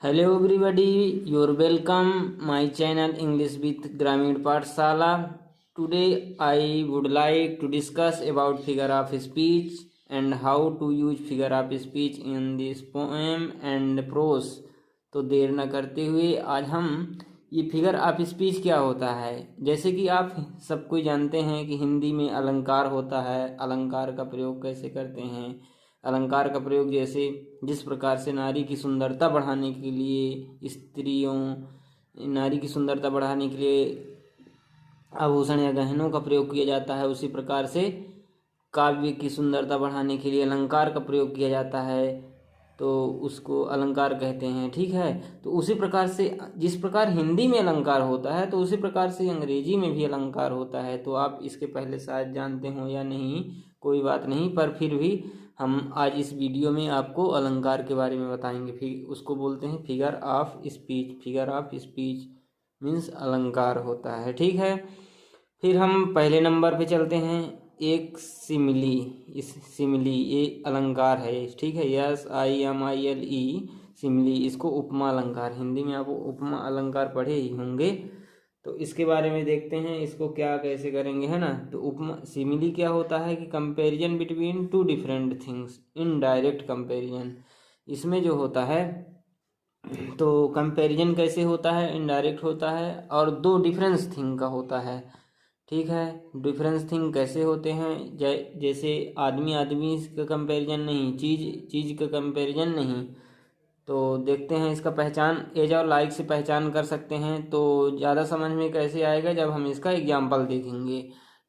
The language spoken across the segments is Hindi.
Hello everybody, you're welcome my channel English with Grameen Pathshala. Today I would like to discuss about figure of speech and how to use figure of speech in this poem and prose. तो देर न करते हुए आज हम ये फिगर ऑफ स्पीच क्या होता है। जैसे कि आप सब कोई जानते हैं कि हिंदी में अलंकार होता है, अलंकार का प्रयोग कैसे करते हैं। अलंकार का प्रयोग जैसे जिस प्रकार से नारी की सुंदरता बढ़ाने के लिए नारी की सुंदरता बढ़ाने के लिए आभूषण या गहनों का प्रयोग किया जाता है, उसी प्रकार से काव्य की सुंदरता बढ़ाने के लिए अलंकार का प्रयोग किया जाता है, तो उसको अलंकार कहते हैं। ठीक है, तो उसी प्रकार से जिस प्रकार हिंदी में अलंकार होता है तो उसी प्रकार से अंग्रेजी में भी अलंकार होता है। तो आप इसके पहले शायद जानते हो या नहीं, कोई बात नहीं, पर फिर भी हम आज इस वीडियो में आपको अलंकार के बारे में बताएंगे। फिर उसको बोलते हैं figure of speech. Figure of speech means अलंकार होता है। ठीक है, फिर हम पहले नंबर पे चलते हैं। एक सिमिली, इस सिमिली ये अलंकार है। ठीक है, SIMILE सिमिली, इसको उपमा अलंकार, हिंदी में आप उपमा अलंकार पढ़े ही होंगे, तो इसके बारे में देखते हैं इसको क्या कैसे करेंगे, है ना। तो उपमा सिमिली क्या होता है कि comparison between two different things, indirect comparison. इसमें जो होता है तो कंपैरिजन कैसे होता है, इनडायरेक्ट होता है और दो डिफरेंस थिंग का होता है। ठीक है, डिफरेंस थिंग कैसे होते हैं, जैसे आदमी आदमी का कंपैरिजन नहीं, चीज़ का कंपैरिजन नहीं। तो देखते हैं इसका पहचान एज और लाइक से पहचान कर सकते हैं। तो ज़्यादा समझ में कैसे आएगा जब हम इसका एग्जाम्पल देखेंगे।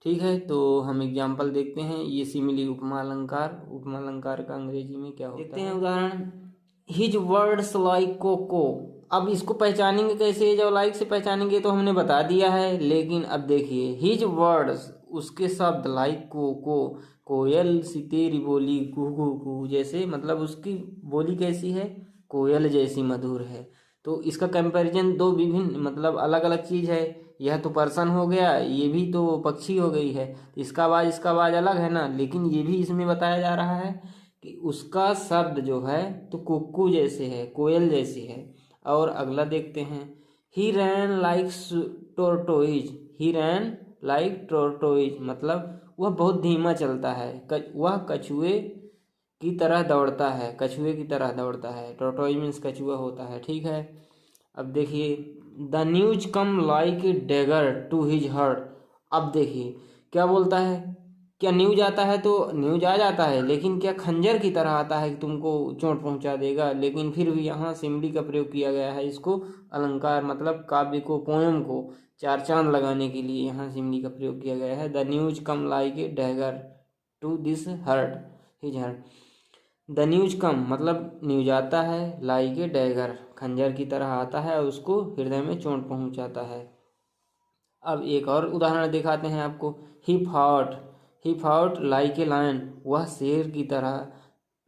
ठीक है, तो हम एग्जाम्पल देखते हैं। ये सिमिली उपमा अलंकार का अंग्रेजी में क्या होता है, देखते हैं उदाहरण। His words like coco. अब इसको पहचानेंगे कैसे, जब लाइक से पहचानेंगे तो हमने बता दिया है, लेकिन अब देखिए हिज वर्ड्स, उसके शब्द, लाइक कोको, कोयल सी तेरी बोली कू कू कू जैसे, मतलब उसकी बोली कैसी है, कोयल जैसी मधुर है। तो इसका कंपैरिजन दो विभिन्न मतलब अलग अलग चीज़ है। यह तो पर्सन हो गया, ये भी तो पक्षी हो गई है, तो इसका आवाज़ अलग है ना, लेकिन ये भी इसमें बताया जा रहा है कि उसका शब्द जो है तो कुक्कू जैसे है, कोयल जैसी है। और अगला देखते हैं। ही रैन लाइक टोरटोइज। ही रैन लाइक टोरटोइज मतलब वह बहुत धीमा चलता है, वह कछुए की तरह दौड़ता है, कछुए की तरह दौड़ता है। टोरटोइज मीन्स कछुआ होता है। ठीक है, अब देखिए the news come like a dagger to his heart. अब देखिए क्या बोलता है, क्या न्यूज आता है तो न्यूज आ जाता है, लेकिन क्या खंजर की तरह आता है कि तुमको चोट पहुंचा देगा। लेकिन फिर भी यहाँ सिमिली का प्रयोग किया गया है, इसको अलंकार मतलब काव्य को, पोएम को चार चांद लगाने के लिए यहाँ सिमिली का प्रयोग किया गया है। The news come like a dagger to this heart, his heart. The news come मतलब न्यूज आता है, लाइक ए डैगर खंजर की तरह आता है और उसको हृदय में चोट पहुंचाता है। अब एक और उदाहरण दिखाते हैं आपको। He fought like a lion. वह शेर की तरह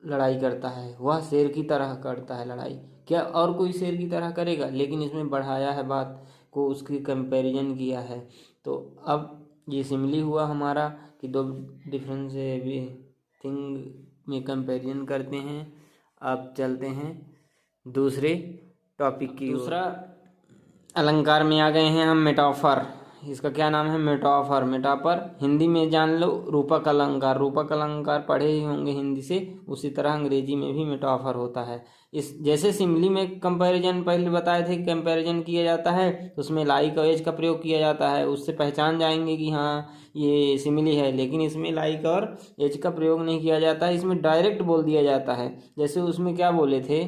लड़ाई करता है, वह शेर की तरह करता है लड़ाई। क्या और कोई शेर की तरह करेगा, लेकिन इसमें बढ़ाया है बात को, उसकी कंपैरिजन किया है। तो अब ये सिमिली हुआ हमारा कि दो डिफरेंस थिंग में कंपैरिजन करते हैं। अब चलते हैं दूसरे टॉपिक की। दूसरा अलंकार में आ गए हैं हम, मेटाफर। इसका क्या नाम है, मेटाफर। मेटाफर हिंदी में जान लो रूपक अलंकार। रूपक अलंकार पढ़े ही होंगे हिंदी से, उसी तरह अंग्रेजी में भी मेटाफर होता है। इस जैसे सिमिली में कंपैरिजन पहले बताए थे, कंपैरिजन किया जाता है तो उसमें लाइक और एज का प्रयोग किया जाता है, उससे पहचान जाएंगे कि हाँ ये सिमिली है। लेकिन इसमें लाइक और एज का प्रयोग नहीं किया जाता है, इसमें डायरेक्ट बोल दिया जाता है। जैसे उसमें क्या बोले थे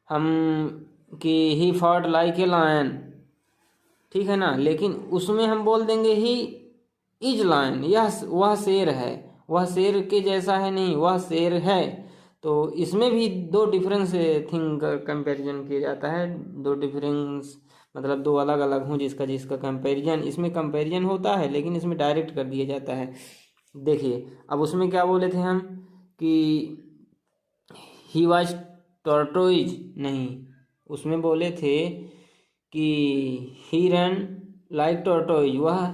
हम कि he fought like a lion, ठीक है ना, लेकिन उसमें हम बोल देंगे ही इज लायन, यह वह शेर है, वह शेर के जैसा है नहीं, वह शेर है। तो इसमें भी दो डिफरेंस थिंग का कंपैरिजन किया जाता है। दो डिफरेंस मतलब दो अलग अलग हों जिसका कंपैरिजन, इसमें कंपैरिजन होता है लेकिन इसमें डायरेक्ट कर दिया जाता है। देखिए अब उसमें क्या बोले थे हम कि ही वाज टॉर्टोइज, नहीं, उसमें बोले थे कि ही रन लाइक टॉर्टोइज, वह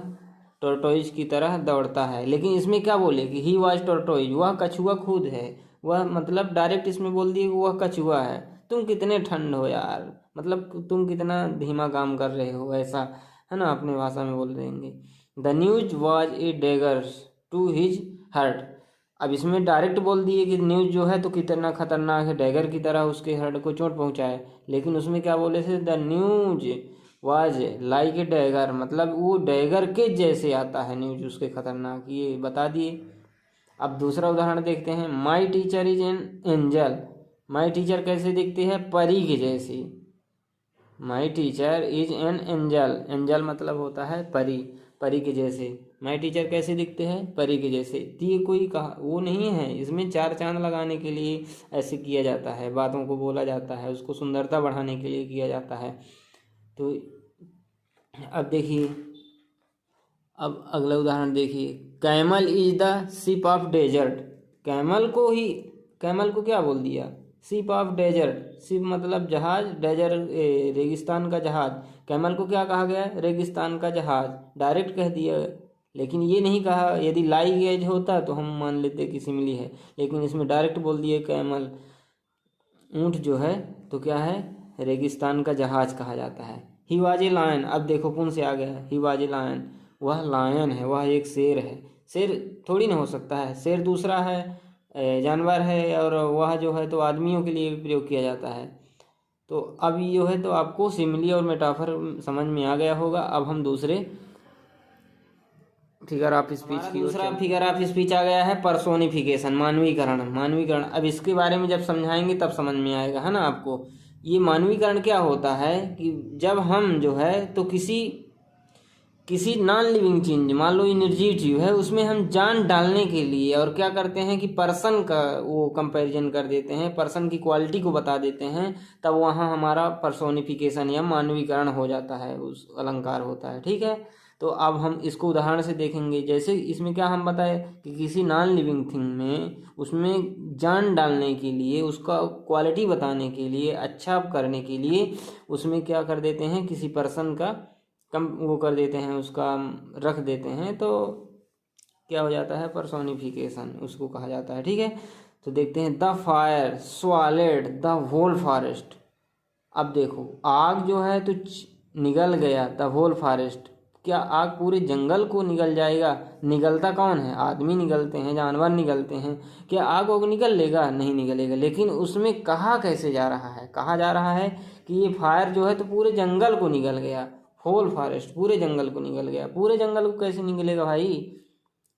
टॉर्टोइज की तरह दौड़ता है। लेकिन इसमें क्या बोले कि ही वाज टॉर्टोइज, वह कछुआ खुद है। वह मतलब डायरेक्ट इसमें बोल दिए कि वह कछुआ है, तुम कितने ठंड हो यार, मतलब तुम कितना धीमा काम कर रहे हो, ऐसा है ना, अपनी भाषा में बोल देंगे। The news was a daggers to his heart. अब इसमें डायरेक्ट बोल दिए कि न्यूज जो है तो कितना खतरनाक है, डैगर की तरह उसके हर्ट को चोट पहुंचाए, लेकिन उसमें क्या बोले थे, the news was like a dagger, मतलब वो डैगर के जैसे आता है न्यूज उसके खतरनाक, ये बता दिए। अब दूसरा उदाहरण देखते हैं, my teacher is an angel. My teacher कैसे दिखती है, परी के जैसी। My teacher is an angel, angel मतलब होता है परी, परी के जैसे। माई टीचर कैसे दिखते हैं, परी के जैसे। तो ये कोई कहा वो नहीं है, इसमें चार चांद लगाने के लिए ऐसे किया जाता है, बातों को बोला जाता है, उसको सुंदरता बढ़ाने के लिए किया जाता है। तो अब देखिए, अब अगला उदाहरण देखिए, camel is the ship of desert. Camel को क्या बोल दिया, शिप ऑफ डेजर्ट। शिप मतलब जहाज, डेजर्ट रेगिस्तान का जहाज। कैमल को क्या कहा गया, रेगिस्तान का जहाज, डायरेक्ट कह दिया। लेकिन ये नहीं कहा, यदि लाइक एज होता तो हम मान लेते कि सिमिली है, लेकिन इसमें डायरेक्ट बोल दिए कैमल। ऊँट जो है तो क्या है, रेगिस्तान का जहाज कहा जाता है। ही वाज ए लायन, अब देखो कौन से आ गया, ही वाज ए लायन, वह लायन है, वह एक शेर है। शेर थोड़ी ना हो सकता है, शेर दूसरा है, जानवर है, और वह जो है तो आदमियों के लिए प्रयोग किया जाता है। तो अब ये है तो आपको सिमिली और मेटाफर समझ में आ गया होगा। अब हम दूसरे फिगर ऑफ स्पीच की दूसरा फिगर ऑफ स्पीच आ गया है, पर्सोनिफिकेशन, मानवीकरण। अब इसके बारे में जब समझाएंगे तब समझ में आएगा, है ना आपको। ये मानवीकरण क्या होता है कि जब हम जो है तो किसी नॉन लिविंग चीज, मान लो निर्जीव जीव है, उसमें हम जान डालने के लिए और क्या करते हैं कि पर्सन का वो कंपैरिजन कर देते हैं, पर्सन की क्वालिटी को बता देते हैं, तब वहाँ हमारा पर्सोनिफिकेशन या मानवीकरण हो जाता है, उस अलंकार होता है। ठीक है, तो अब हम इसको उदाहरण से देखेंगे। जैसे इसमें क्या हम बताए कि किसी नॉन लिविंग थिंग में उसमें जान डालने के लिए, उसका क्वालिटी बताने के लिए, अच्छा करने के लिए उसमें क्या कर देते हैं, किसी पर्सन का कम वो कर देते हैं, उसका रख देते हैं, तो क्या हो जाता है, पर्सोनिफिकेशन उसको कहा जाता है। ठीक है, तो देखते हैं, the fire swallowed the whole forest. अब देखो, आग जो है तो निगल गया द होल फॉरेस्ट। क्या आग पूरे जंगल को निगल जाएगा, निगलता कौन है, आदमी निगलते हैं, जानवर निगलते हैं, क्या आग वो निगल लेगा, नहीं निगलेगा। लेकिन उसमें कहा कैसे जा रहा है, कहा जा रहा है कि ये फायर जो है तो पूरे जंगल को निगल गया, होल फॉरेस्ट पूरे जंगल को निगल गया। पूरे जंगल को कैसे निगलेगा भाई,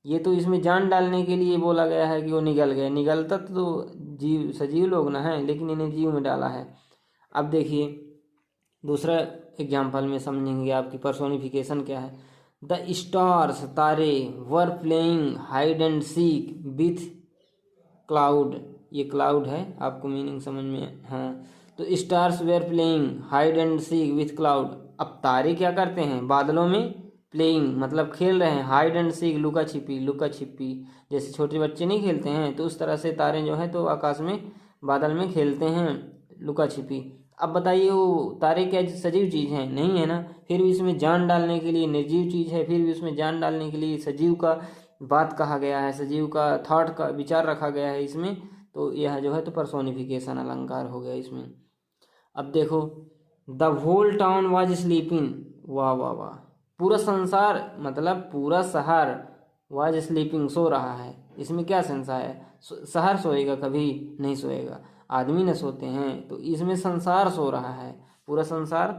ये तो इसमें जान डालने के लिए बोला गया है कि वो निगल गए। निगलता तो जीव, सजीव लोग ना है, लेकिन इन्हें जीव में डाला है। अब देखिए दूसरा एग्जाम्पल में समझेंगे आपकी पर्सोनिफिकेशन क्या है। द स्टार्स तारे were playing hide and seek with cloud. ये क्लाउड है, आपको मीनिंग समझ में, हाँ। तो stars were playing hide and seek with cloud. अब तारे क्या करते हैं, बादलों में प्लेइंग मतलब खेल रहे हैं, हाइड एंड सीक लुका छिपी, जैसे छोटे बच्चे नहीं खेलते हैं, तो उस तरह से तारे जो हैं तो आकाश में बादल में खेलते हैं लुका छिपी। अब बताइए वो तारे क्या सजीव चीज़ है, नहीं है ना, फिर भी इसमें जान डालने के लिए निर्जीव चीज़ है, फिर भी उसमें जान डालने के लिए सजीव का बात कहा गया है, सजीव का थॉट का विचार रखा गया है इसमें, तो यह जो है तो पर्सोनिफिकेशन अलंकार हो गया इसमें। अब देखो, the whole town was sleeping, वाह वाह वाह, पूरा संसार मतलब पूरा शहर वाज स्लीपिंग सो रहा है। इसमें क्या सेंसा है, शहर सोएगा, कभी नहीं सोएगा, आदमी न सोते हैं, तो इसमें संसार सो रहा है, पूरा संसार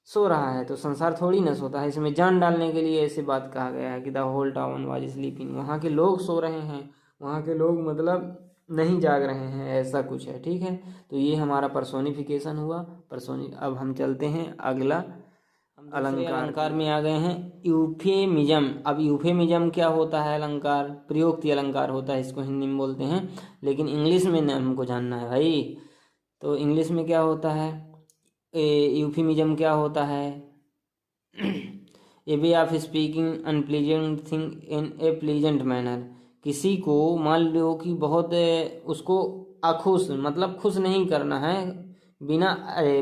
सो रहा है, तो संसार थोड़ी न सोता है। इसमें जान डालने के लिए ऐसी बात कहा गया है कि the whole town was sleeping, वहाँ के लोग सो रहे हैं, वहाँ के लोग मतलब नहीं जाग रहे हैं, ऐसा कुछ है। ठीक है, तो ये हमारा पर्सोनिफिकेशन हुआ। अब हम चलते हैं अगला अलंकार में आ गए हैं, यूफेमिज्म। अब यूफेमिज्म क्या होता है, अलंकार, प्रयोक्ति अलंकार होता है, इसको हिंदी में बोलते हैं, लेकिन इंग्लिश में न हमको जानना है भाई। तो इंग्लिश में क्या होता है, यूफेमिज्म क्या होता है, a way of speaking unpleasant thing in a pleasant manner. किसी को मान लो कि बहुत उसको अखुश मतलब खुश नहीं करना है, बिना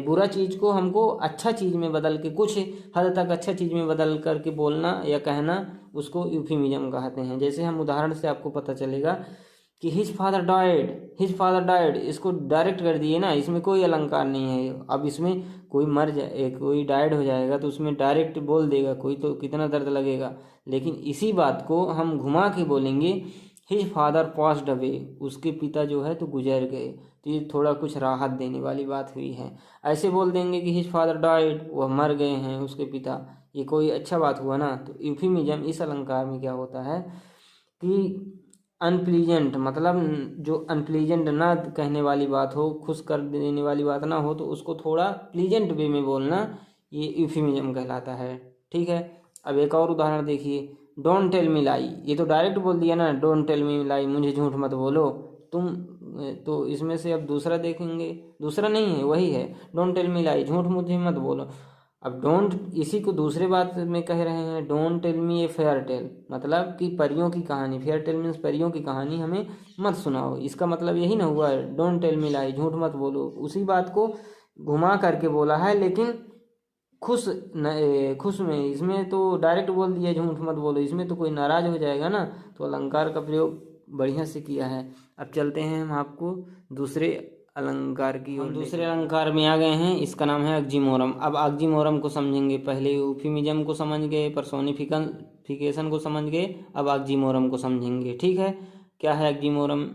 बुरा चीज़ को हमको अच्छा चीज़ में बदल के, कुछ हद तक अच्छा चीज़ में बदल करके बोलना या कहना, उसको यूफेमिज्म कहते हैं। जैसे हम उदाहरण से आपको पता चलेगा कि हिज फादर डाइड, इसको डायरेक्ट कर दिए ना, इसमें कोई अलंकार नहीं है। अब इसमें कोई मर जाए, कोई डाइड हो जाएगा तो उसमें डायरेक्ट बोल देगा कोई, तो कितना दर्द लगेगा। लेकिन इसी बात को हम घुमा के बोलेंगे हिज फादर पास्ड अवे, उसके पिता जो है तो गुजर गए, तो ये थोड़ा कुछ राहत देने वाली बात हुई है। ऐसे बोल देंगे कि हिज फादर डाइड, वह मर गए हैं उसके पिता, ये कोई अच्छा बात हुआ ना। तो यूफिमिज्म इस अलंकार में क्या होता है कि अनप्लीजेंट, मतलब जो अनप्लीजेंट ना कहने वाली बात हो, खुश कर देने वाली बात ना हो, तो उसको थोड़ा प्लीजेंट वे में बोलना, ये यूफिमिज्म कहलाता है। ठीक है, अब एक और उदाहरण देखिए, डोंट टेल मी लाई, ये तो डायरेक्ट बोल दिया ना, डोंट टेल मी लाई, मुझे झूठ मत बोलो तुम। तो इसमें से अब दूसरा देखेंगे, दूसरा नहीं है, वही है, डोंट टेल मी लाई, झूठ मुझे मत बोलो। अब डोंट, इसी को दूसरे बात में कह रहे हैं, don't tell me a fairy tale, मतलब कि परियों की कहानी, फेयर टेल मीन्स परियों की कहानी हमें मत सुनाओ, इसका मतलब यही ना हुआ, डोंट टेल मी लाई, झूठ मत बोलो। उसी बात को घुमा करके बोला है, लेकिन खुश में, इसमें तो डायरेक्ट बोल दिया झूठ मत बोलो, इसमें तो कोई नाराज हो जाएगा ना, तो अलंकार का प्रयोग बढ़िया से किया है। अब चलते हैं हम आपको दूसरे अलंकार की ओर। दूसरे अलंकार में आ गए हैं, इसका नाम है ऑक्सीमोरम। अब ऑक्सीमोरम को समझेंगे, पहले यूफिमिज्म को समझ गए, पर्सोनिफिकेशन को समझ गए, अब ऑक्सीमोरम को समझेंगे। ठीक है, क्या है oxymoron?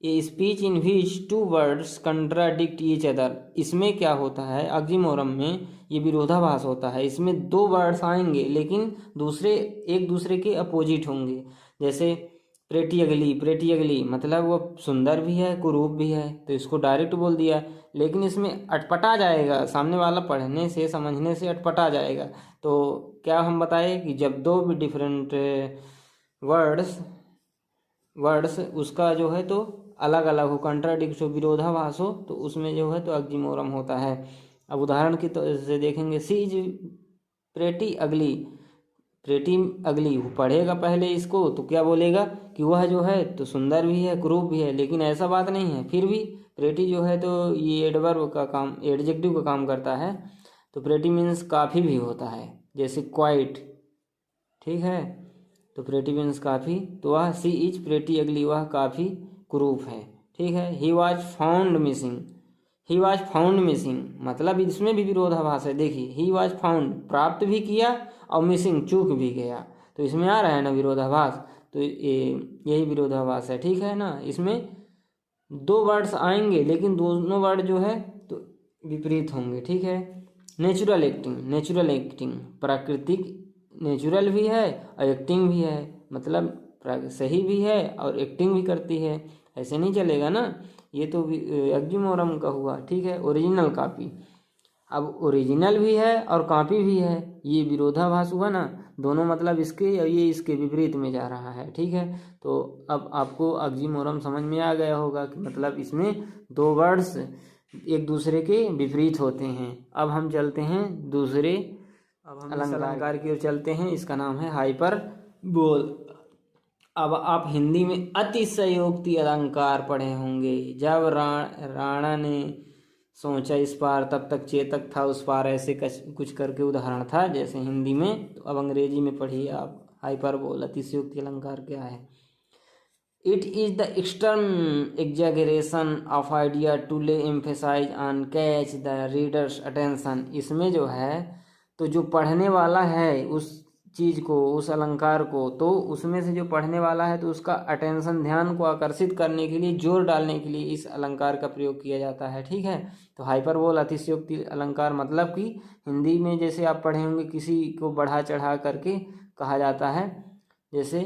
A speech in which two words contradict each other. इसमें क्या होता है ऑक्सीमोरम में, ये विरोधाभास होता है। इसमें दो वर्ड्स आएंगे लेकिन दूसरे एक दूसरे के अपोजिट होंगे। जैसे प्रेटी अगली, मतलब वो सुंदर भी है कुरूप भी है, तो इसको डायरेक्ट बोल दिया, लेकिन इसमें अटपटा जाएगा, सामने वाला पढ़ने से समझने से अटपटा जाएगा। तो क्या हम बताए कि जब दो भी डिफरेंट वर्ड्स उसका जो है तो अलग अलग हो, कंट्राडिक्ट हो, विरोधाभास हो, तो उसमें जो है तो ऑक्सीमोरम होता है। अब उदाहरण की तो से देखेंगे, सी इज प्रेटी अगली, वो पढ़ेगा पहले इसको तो क्या बोलेगा कि वह जो है तो सुंदर भी है कुरूप भी है, लेकिन ऐसा बात नहीं है। फिर भी प्रेटी जो है तो ये एडवर्ब का काम, एडजेक्टिव का काम करता है, तो प्रेटी मीन्स काफ़ी भी होता है, जैसे क्वाइट। ठीक है, तो प्रेटी मीन्स काफ़ी, तो वह सी इज प्रेटी अगली, वह काफ़ी कुरूप है। ठीक है, ही वॉज फाउंड मिसिंग, मतलब इसमें भी विरोधाभास है। देखिए, ही वॉज फाउंड, प्राप्त भी किया, और मिसिंग, चूक भी गया, तो इसमें आ रहा है ना विरोधाभास, तो यही विरोधाभास है। ठीक है ना, इसमें दो वर्ड्स आएंगे लेकिन दोनों वर्ड जो है तो विपरीत होंगे। ठीक है, नेचुरल एक्टिंग, प्राकृतिक, नेचुरल भी है और एक्टिंग भी है, मतलब सही भी है और एक्टिंग भी करती है, ऐसे नहीं चलेगा ना, ये तो ऑक्सीमोरम का हुआ। ठीक है, ओरिजिनल कॉपी, अब ओरिजिनल भी है और कॉपी भी है, ये विरोधाभास हुआ ना, दोनों मतलब इसके और ये इसके विपरीत में जा रहा है। ठीक है, तो अब आपको ऑक्सीमोरम समझ में आ गया होगा कि मतलब इसमें दो वर्ड्स एक दूसरे के विपरीत होते हैं। अब हम चलते हैं दूसरे अलंकार की ओर चलते हैं, इसका नाम है हाइपरबोल। अब आप हिंदी में अतिशयोक्ति अलंकार पढ़े होंगे, जब राणा ने सोचा इस पार तब तक चेतक था उस पार, ऐसे कुछ करके उदाहरण था जैसे हिंदी में। तो अब अंग्रेजी में पढ़िए आप, हाइपरबोल अतिशयोक्ति अलंकार क्या है? It is the extreme exaggeration of idea to lay emphasise on catch the reader's attention. इसमें जो है तो जो पढ़ने वाला है उस चीज़ को, उस अलंकार को, तो उसमें से जो पढ़ने वाला है तो उसका अटेंशन, ध्यान को आकर्षित करने के लिए, जोर डालने के लिए इस अलंकार का प्रयोग किया जाता है। ठीक है, तो हाइपरबोल अतिशयोक्ति अलंकार मतलब कि हिंदी में जैसे आप पढ़े होंगे किसी को बढ़ा चढ़ा करके कहा जाता है, जैसे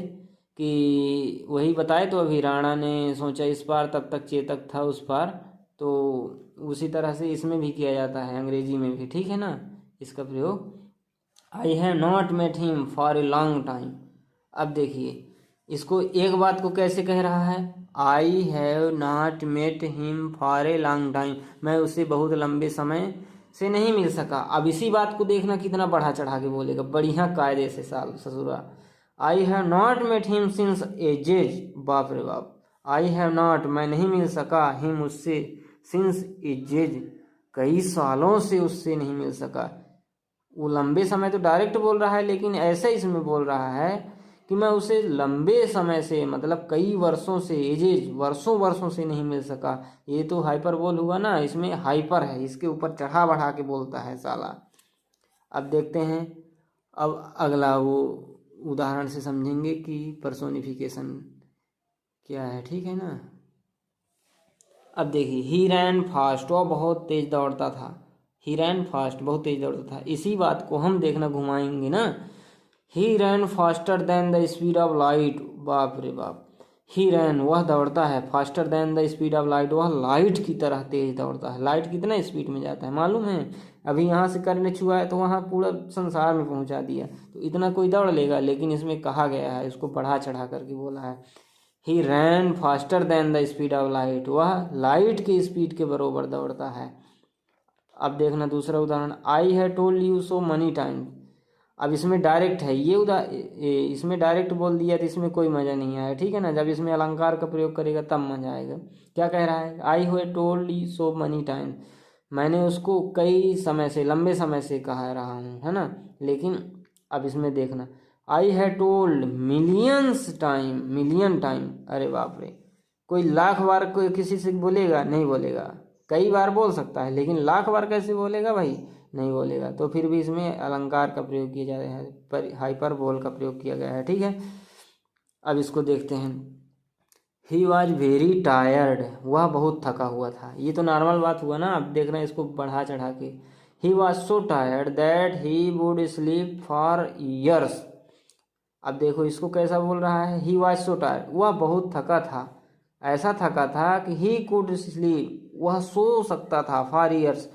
कि वही बताए तो अभी, राणा ने सोचा इस पार तब तक चेतक था उस पार, तो उसी तरह से इसमें भी किया जाता है, अंग्रेजी में भी। ठीक है ना, इसका प्रयोग। I have not met him for a long time. अब देखिए, इसको एक बात को कैसे कह रहा है, I have not met him for a long time, मैं उससे बहुत लंबे समय से नहीं मिल सका। अब इसी बात को देखना कितना बढ़ा चढ़ा के बोलेगा, बढ़िया कायदे से ससुरा। I have not met him since ages, बाप रे बाप, आई हैव नॉट, मैं नहीं मिल सका, हिम उससे, सिंस एजेज, कई सालों से उससे नहीं मिल सका। वो लंबे समय तो डायरेक्ट बोल रहा है, लेकिन ऐसे इसमें बोल रहा है कि मैं उसे लंबे समय से मतलब कई वर्षों से, एजेज वर्षों से नहीं मिल सका। ये तो हाइपरबोल हुआ ना, इसमें हाइपर है, इसके ऊपर चढ़ा बढ़ा के बोलता है साला। अब देखते हैं, अब अगला वो उदाहरण से समझेंगे कि पर्सोनिफिकेशन क्या है, ठीक है ना। अब देखिए, ही रैन फास्ट, वह बहुत तेज दौड़ता था। ही रैन फास्ट, बहुत तेज दौड़ता था। इसी बात को हम देखना घुमाएंगे ना। He ran faster than the speed of light, बाप रे बाप। ही रैन, वह दौड़ता है, faster than the speed of light, वह लाइट की तरह तेज दौड़ता है। लाइट कितना स्पीड में जाता है मालूम है? अभी यहाँ से करने छुआ है तो वहाँ पूरा संसार में पहुँचा दिया, तो इतना कोई दौड़ लेगा? लेकिन इसमें कहा गया है, इसको बढ़ा चढ़ा करके बोला है, he ran faster than the speed of light, वह लाइट की स्पीड के बराबर दौड़ता है। अब देखना दूसरा उदाहरण, आई है told you so money time. अब इसमें डायरेक्ट है ये इसमें डायरेक्ट बोल दिया तो इसमें कोई मज़ा नहीं आया, ठीक है ना। जब इसमें अलंकार का प्रयोग करेगा तब मजा आएगा। क्या कह रहा है? आई है told you so money time, मैंने उसको कई समय से, लंबे समय से कह रहा हूँ, है ना। लेकिन अब इसमें देखना, आई है told millions time, million time, अरे बाप रे। कोई लाख बार कोई किसी से बोलेगा? नहीं बोलेगा। कई बार बोल सकता है, लेकिन लाख बार कैसे बोलेगा भाई? नहीं बोलेगा। तो फिर भी इसमें अलंकार का प्रयोग किया जा रहा है, पर हाइपरबोल का प्रयोग किया गया है, ठीक है। अब इसको देखते हैं, ही वॉज वेरी टायर्ड, वह बहुत थका हुआ था। ये तो नॉर्मल बात हुआ ना। अब देखना इसको बढ़ा चढ़ा के, he was so tired that he would sleep for years. अब देखो इसको कैसा बोल रहा है, ही वॉज सो टायर्ड, वह बहुत थका था, ऐसा थका था कि ही कुड स्लीप, वह सो सकता था, फॉर ईयर्स,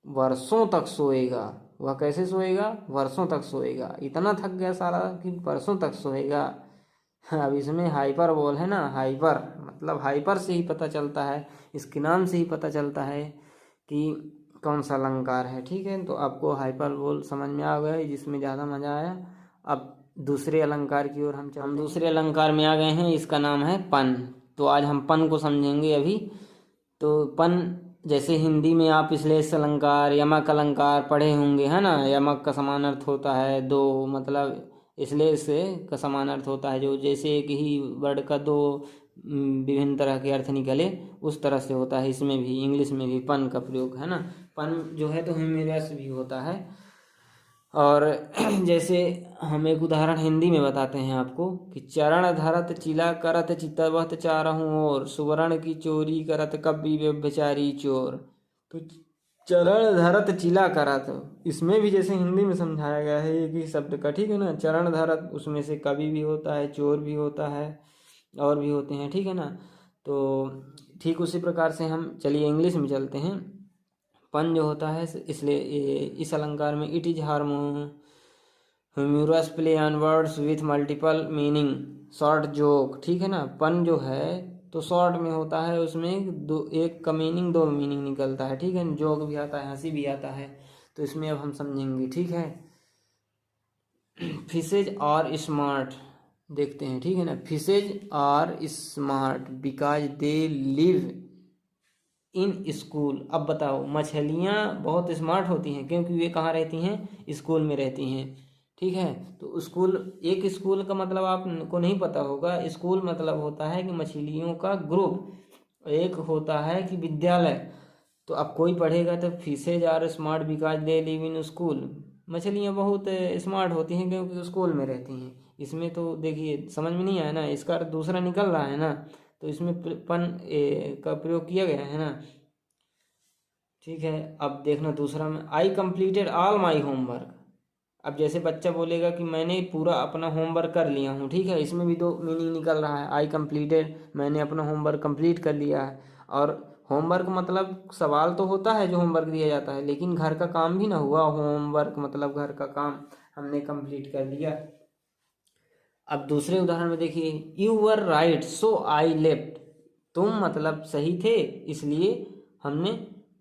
वर्षों तक सोएगा। वह कैसे सोएगा? वर्षों तक सोएगा। इतना थक गया सारा कि वर्षों तक सोएगा। अब इसमें हाइपर बोल है ना, हाइपर मतलब हाइपर से ही पता चलता है, इसके नाम से ही पता चलता है कि कौन सा अलंकार है, ठीक है। तो आपको हाइपर बोल समझ में आ गया, जिसमें ज़्यादा मज़ा आया। अब दूसरे अलंकार की ओर हम दूसरे अलंकार में आ गए हैं, इसका नाम है पन। तो आज हम पन को समझेंगे अभी। तो पन, जैसे हिंदी में आप श्लेष अलंकार, यमक अलंकार पढ़े होंगे, है ना। यमक का समान अर्थ होता है दो, मतलब श्लेष का समान अर्थ होता है जो, जैसे एक ही वर्ड का दो विभिन्न तरह के अर्थ निकले, उस तरह से होता है इसमें भी, इंग्लिश में भी पन का प्रयोग, है ना। पन जो है तो ह्यूमरस भी होता है। और जैसे हम एक उदाहरण हिंदी में बताते हैं आपको कि चरण धरत चिला करत चितवत चारहूं और, सुवर्ण की चोरी करत कभी व्यभिचारी चोर। तो चरण धरत चिला करत, इसमें भी जैसे हिंदी में समझाया गया है एक ही शब्द का, ठीक है ना। चरण धरत, उसमें से कवि भी होता है, चोर भी होता है, और भी होते हैं, ठीक है ना। तो ठीक उसी प्रकार से हम चलिए इंग्लिश में चलते हैं। पन जो होता है, इसलिए इस अलंकार में it is humorous play on words with multiple meaning, short joke, ठीक है ना। पन जो है तो शॉर्ट में होता है, उसमें दो, एक का मीनिंग दो मीनिंग निकलता है, ठीक है। जोक भी आता है, हंसी भी आता है। तो इसमें अब हम समझेंगे, ठीक है। फिशेज आर स्मार्ट, देखते हैं, ठीक है ना। Fishes are smart because they live in school. अब बताओ, मछलियाँ बहुत स्मार्ट होती हैं क्योंकि वे कहाँ रहती हैं? स्कूल में रहती हैं, ठीक है। तो स्कूल, एक स्कूल का मतलब आपको नहीं पता होगा। स्कूल मतलब होता है कि मछलियों का ग्रुप, एक होता है कि विद्यालय। तो अब कोई पढ़ेगा तो fishes are smart because they live in school, मछलियाँ बहुत स्मार्ट होती हैं क्योंकि स्कूल में रहती हैं। इसमें तो देखिए समझ में नहीं आया ना, इसका दूसरा निकल रहा है ना, तो इसमें पन का प्रयोग किया गया है ना, ठीक है। अब देखना दूसरा में, I completed all my homework. अब जैसे बच्चा बोलेगा कि मैंने पूरा अपना होमवर्क कर लिया हूँ, ठीक है। इसमें भी दो मीनिंग निकल रहा है, आई कंप्लीटेड, मैंने अपना होमवर्क कंप्लीट कर लिया है। और होमवर्क मतलब सवाल तो होता है जो होमवर्क दिया जाता है, लेकिन घर का काम भी ना हुआ। होमवर्क मतलब घर का काम हमने कंप्लीट कर लिया। अब दूसरे उदाहरण में देखिए, you were right so I left, तुम मतलब सही थे इसलिए हमने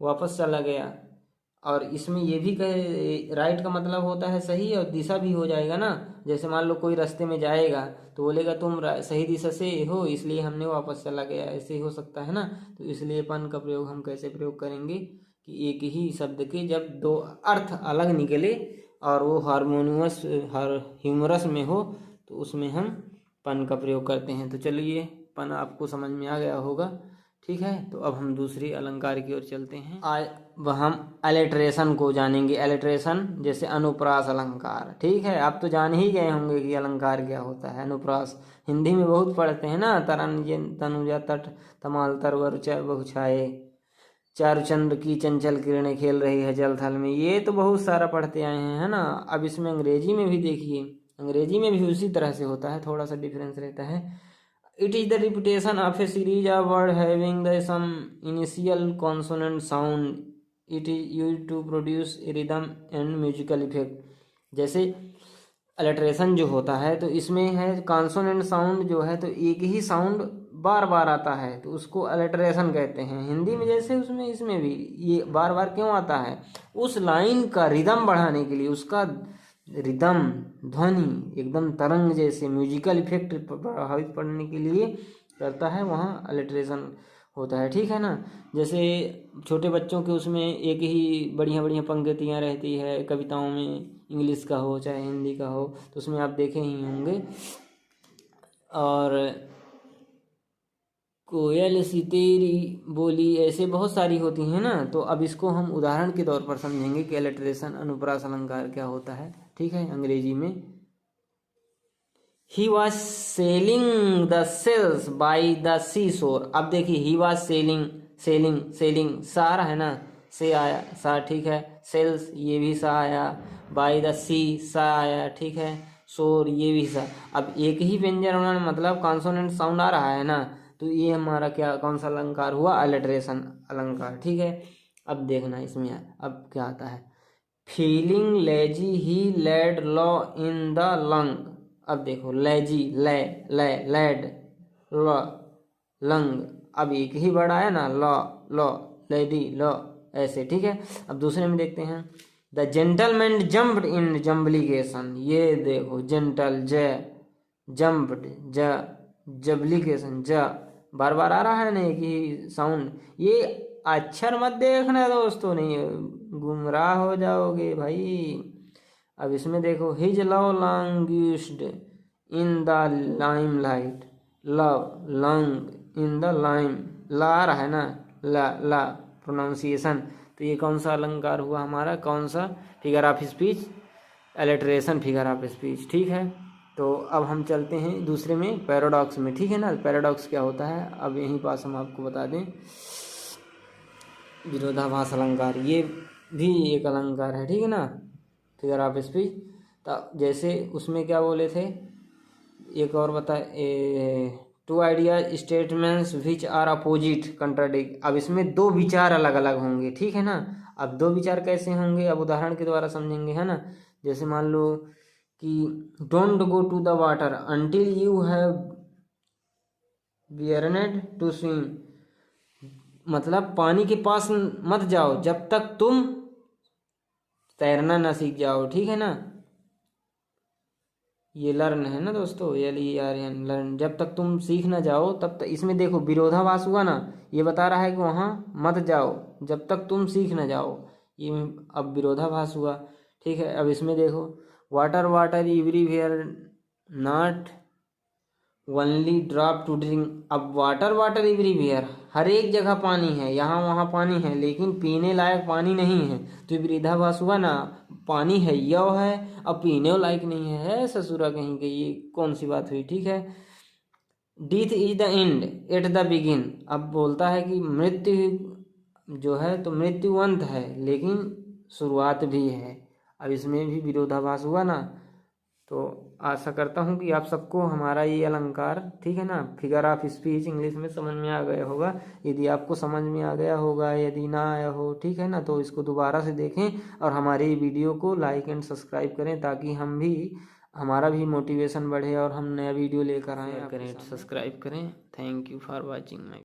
वापस चला गया। और इसमें ये भी कहे, राइट का मतलब होता है सही, और दिशा भी हो जाएगा ना। जैसे मान लो कोई रास्ते में जाएगा तो बोलेगा तुम सही दिशा से हो इसलिए हमने वापस चला गया, ऐसे ही हो सकता है ना। तो इसलिए पन का प्रयोग हम कैसे प्रयोग करेंगे कि एक ही शब्द के जब दो अर्थ अलग निकले और वो हारमोनियस ह्यूमरस में हो, तो उसमें हम पन का प्रयोग करते हैं। तो चलिए, पन आपको समझ में आ गया होगा, ठीक है। तो अब हम दूसरी अलंकार की ओर चलते हैं। आज वह हम अलिट्रेशन को जानेंगे। अलिट्रेशन जैसे अनुप्रास अलंकार, ठीक है। आप तो जान ही गए होंगे कि अलंकार क्या होता है। अनुप्रास हिंदी में बहुत पढ़ते हैं ना, तरन तनुजा तट तमाल तरवर बहुछाए, चारुचंद्र की चंचल किरणें खेल रही है जल थल में, ये तो बहुत सारा पढ़ते आए हैं, है ना। अब इसमें अंग्रेजी में भी देखिए, अंग्रेजी में भी उसी तरह से होता है, थोड़ा सा डिफरेंस रहता है। It is the repetition of a series of word having the same initial consonant sound, it is used to produce a rhythm and musical effect. जैसे अलिट्रेशन जो होता है तो इसमें है कॉन्सोनेंट साउंड जो है, तो एक ही साउंड बार बार आता है तो उसको अलिट्रेशन कहते हैं हिंदी में। जैसे उसमें इसमें भी ये बार बार क्यों आता है, उस लाइन का रिदम बढ़ाने के लिए, उसका रिदम ध्वनि एकदम तरंग जैसे म्यूजिकल इफेक्ट प्रभावित पड़ने के लिए करता है, वहाँ अलिट्रेशन होता है, ठीक है ना। जैसे छोटे बच्चों के उसमें एक ही बढ़िया बढ़िया पंक्तियाँ रहती है कविताओं में, इंग्लिश का हो चाहे हिंदी का हो, तो उसमें आप देखे ही होंगे। और कोयल सी तेरी बोली, ऐसे बहुत सारी होती हैं ना। तो अब इसको हम उदाहरण के तौर पर समझेंगे कि अलिट्रेशन अनुप्रास अलंकार क्या होता है, ठीक है। अंग्रेजी में he was sailing the sails by the seashore. अब देखिए, he was sailing, sailing sailing सार है ना, से आया सा, ठीक है। सेल्स ये भी सा आया, बाई द सी सा आया, ठीक है। शोर ये भी सा। अब एक ही व्यंजन होना मतलब कॉन्सोनेंट साउंड आ रहा है ना, तो ये हमारा क्या कौन सा अलंकार हुआ, अलिट्रेशन अलंकार, ठीक है। अब देखना इसमें अब क्या आता है। Feeling lazy he laid low in the lung. अब देखो, लेजी ले ले लेड लॉ लंग, अब एक ही वर्ड आया ना, लॉ लॉ लेडी लॉ, ऐसे, ठीक है। अब दूसरे में देखते हैं। द जेंटलमैन जम्प्ड इन जम्बलिकेशन। ये देखो, जेंटल ज, जम्प्ड ज, जब्लिकेशन ज, बार बार आ रहा है ना एक ही साउंड। ये अक्षर मत देखना दोस्तों, नहीं गुमराह हो जाओगे भाई। अब इसमें देखो, his love languished in the limelight, love long in the lime, ला आ रहा है ना, ला ला प्रोनाउंसिएशन। तो ये कौन सा अलंकार हुआ हमारा, कौन सा, figure of speech, alliteration figure of speech, ठीक है। तो अब हम चलते हैं दूसरे में, पैराडॉक्स में, ठीक है ना। पैराडॉक्स क्या होता है, अब यहीं पास हम आपको बता दें। विरोधाभास अलंकार, ये भी एक अलंकार है, ठीक है ना, फिगर ऑफ स्पीच। तो जैसे उसमें क्या बोले थे, एक और बताए, two idea statements which are opposite contradict. अब इसमें दो विचार अलग अलग होंगे, ठीक है ना। अब दो विचार कैसे होंगे, अब उदाहरण के द्वारा समझेंगे, है ना। जैसे मान लो कि don't go to the water until you have learned to swim, मतलब पानी के पास मत जाओ जब तक तुम तैरना ना सीख जाओ, ठीक है ना। ये लर्न है ना दोस्तों, LERN, लर्न, जब तक तुम सीख ना जाओ तब तक। इसमें देखो विरोधाभास हुआ ना, ये बता रहा है कि वहाँ मत जाओ जब तक तुम सीख ना जाओ, ये अब विरोधाभास हुआ, ठीक है। अब इसमें देखो, water water everywhere not only drop to drink. अब वाटर वाटर एवरीवेयर, हर एक जगह पानी है, यहाँ वहाँ पानी है, लेकिन पीने लायक पानी नहीं है। तो विरोधाभास हुआ ना, पानी है यह है, अब पीने लायक नहीं है ससुरा कहीं के, ये कौन सी बात हुई, ठीक है। Death is the end at the begin. अब बोलता है कि मृत्यु जो है तो मृत्यु अंत है लेकिन शुरुआत भी है। अब इसमें भी विरोधाभास हुआ ना। तो आशा करता हूँ कि आप सबको हमारा ये अलंकार, ठीक है ना, फिगर ऑफ स्पीच इंग्लिश में समझ में आ गया होगा। यदि आपको समझ में आ गया होगा, यदि ना आया हो, ठीक है ना, तो इसको दोबारा से देखें और हमारी वीडियो को लाइक एंड सब्सक्राइब करें, ताकि हमारा भी मोटिवेशन बढ़े और हम नया वीडियो लेकर आएँ। करें, सब्सक्राइब करें। Thank you for watching my